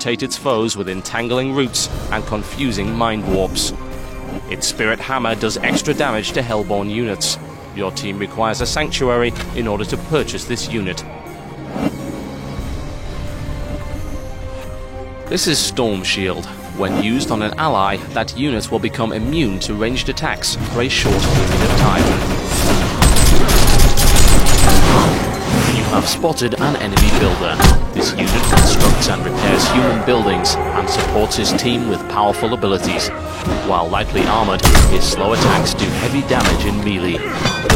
irritate its foes with entangling roots and confusing mind warps. Its Spirit Hammer does extra damage to Hellborn units. Your team requires a Sanctuary in order to purchase this unit. This is Storm Shield. When used on an ally, that unit will become immune to ranged attacks for a short period of time. You have spotted an enemy builder. This unit constructs and repairs human buildings and supports his team with powerful abilities. While lightly armored, his slow attacks do heavy damage in melee.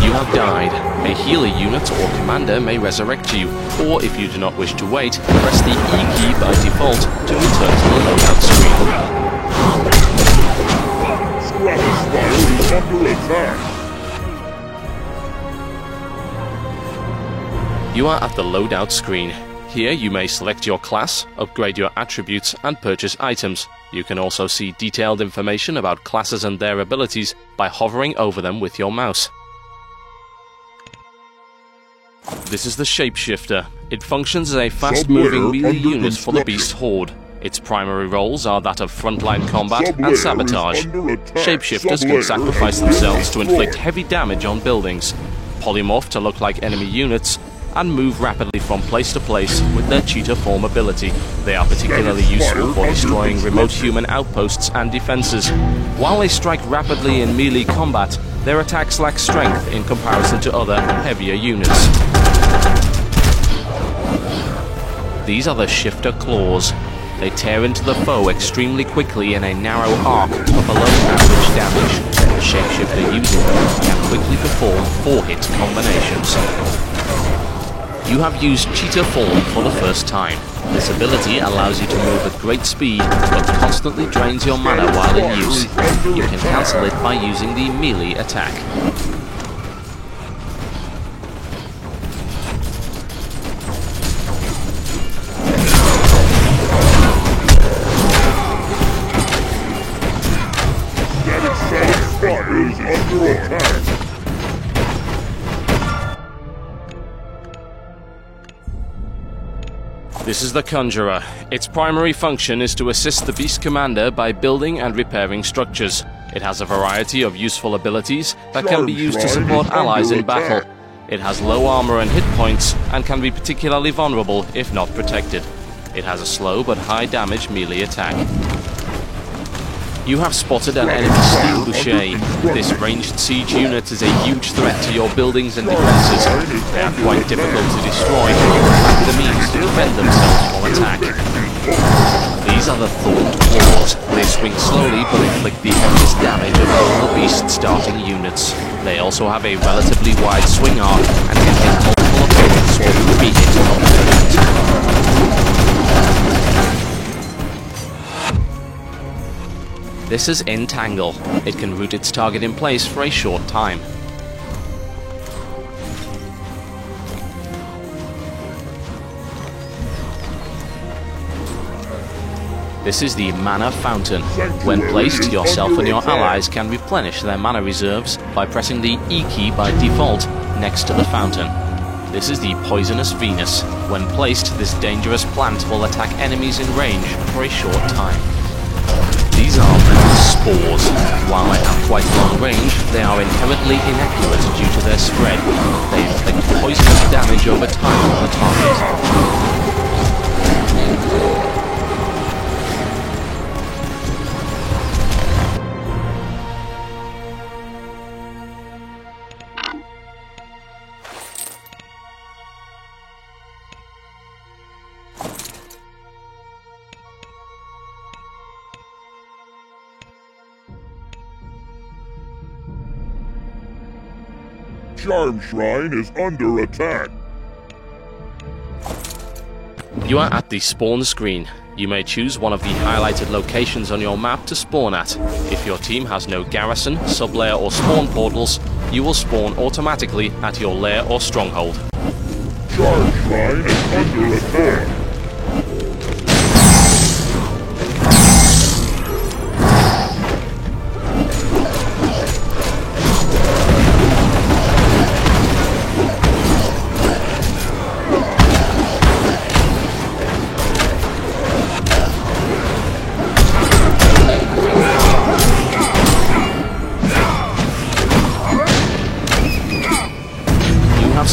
You have died. A healer unit or commander may resurrect you, or if you do not wish to wait, press the E key by default to return to the loadout screen. Stratospire is under attack. You are at the loadout screen. Here you may select your class, upgrade your attributes, and purchase items. You can also see detailed information about classes and their abilities by hovering over them with your mouse. This is the Shapeshifter. It functions as a fast-moving melee unit for the Beast Horde. Its primary roles are that of frontline combat and sabotage. Shapeshifters can sacrifice themselves to inflict heavy damage on buildings, polymorph to look like enemy units, and move rapidly from place to place with their cheetah form ability. They are particularly useful for destroying remote human outposts and defenses. While they strike rapidly in melee combat, their attacks lack strength in comparison to other, heavier units. These are the Shifter Claws. They tear into the foe extremely quickly in a narrow arc for below average damage. The Shapeshifter using them can quickly perform 4-hit combinations. You have used Cheetah Form for the first time. This ability allows you to move at great speed, but constantly drains your mana while in use. You can cancel it by using the melee attack. Stratospire is under attack. This is the Conjurer. Its primary function is to assist the Beast Commander by building and repairing structures. It has a variety of useful abilities that can be used to support allies in battle. It has low armor and hit points, and can be particularly vulnerable if not protected. It has a slow but high damage melee attack. You have spotted an enemy Steel Boucher. This ranged siege unit is a huge threat to your buildings and defenses. They are quite difficult to destroy, and lack the means to defend themselves from attack. These are the Thorned Claws. They swing slowly but inflict the heaviest damage of all the beast starting units. They also have a relatively wide swing arc and can hit multiple opponents with repeated combat. This is Entangle. It can root its target in place for a short time. This is the Mana Fountain. When placed, yourself and your allies can replenish their mana reserves by pressing the E key by default next to the fountain. This is the Poisonous Venus. When placed, this dangerous plant will attack enemies in range for a short time. These are venomous spores. While they have quite long range, they are inherently inaccurate due to their spread. They inflict poisonous damage over time on the target. Charm Shrine is under attack. You are at the spawn screen. You may choose one of the highlighted locations on your map to spawn at. If your team has no garrison, sublayer or spawn portals, you will spawn automatically at your lair or stronghold. Charm Shrine is under attack.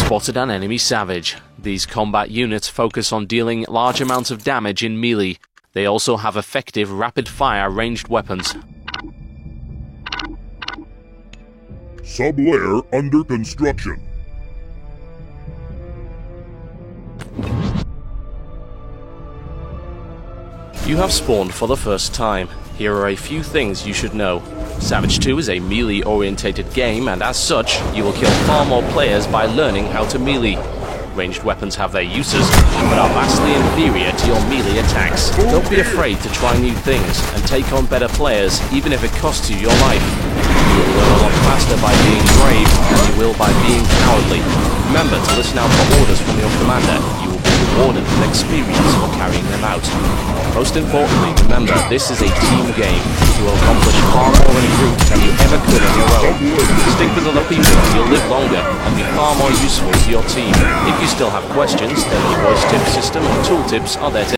spotted an enemy Savage. These combat units focus on dealing large amounts of damage in melee. They also have effective rapid-fire ranged weapons. Sub-layer under construction. You have spawned for the first time. Here are a few things you should know. Savage 2 is a melee-orientated game, and as such, you will kill far more players by learning how to melee. Ranged weapons have their uses, but are vastly inferior to your melee attacks. Don't be afraid to try new things, and take on better players, even if it costs you your life. You will learn a lot faster by being brave than you will by being cowardly. Remember to listen out for orders from your commander. You will be rewarded with experience for carrying them out. Most importantly, remember, this is a team game. You will accomplish far more in a group than you ever could on your own. Stick with other people and you'll live longer and be far more useful to your team. If you still have questions, then the voice tip system and tooltips are there to